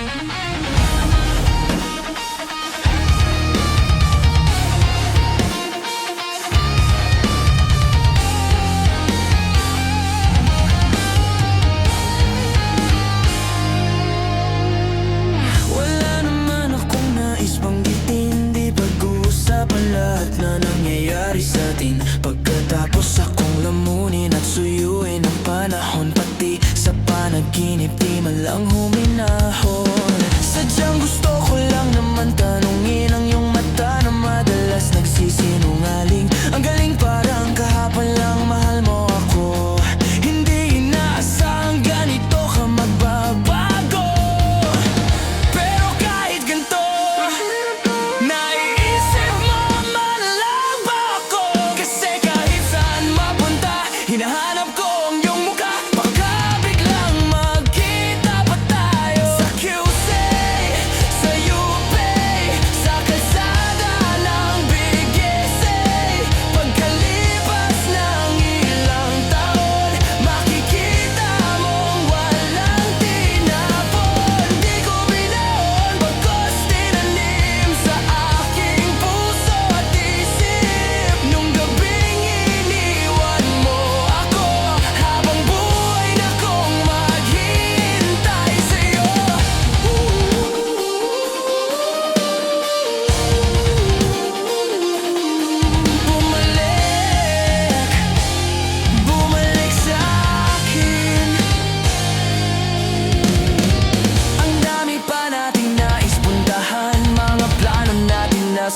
Wala naman akong nais banggitin, di pag-uusapan lahat na nangyayari sa atin. Pagkatapos akong lamunin at suyuin ang panahon, pati sa panaginip di man lang huminahon. Sadyang gusto ko lang naman tanungin ang iyong mata na madalas nagsisinungaling. Ang galing, parang kahapon lang mahal mo ako. Hindi inaasahang ganito ka magbabago. Pero kahit ganito, naiisip mo malalang ba ako? Kasi kahit saan mapunta, hinahanap ko ang iyong mukha. Baka biglang magkita pa tayo sa QC, sa UP, sa kalsada ng BGC. Pagkalipas ng ilang taon, makikita mong walang tinapon. Di ko binaon, bagkus tinanim sa aking puso at isip. Nung gabing iniwan mo ako, habang buhay na kong maghihintay sa'yo. Bumalik sa'kin. Ang dami pa nating nais puntahan, mga plano natin na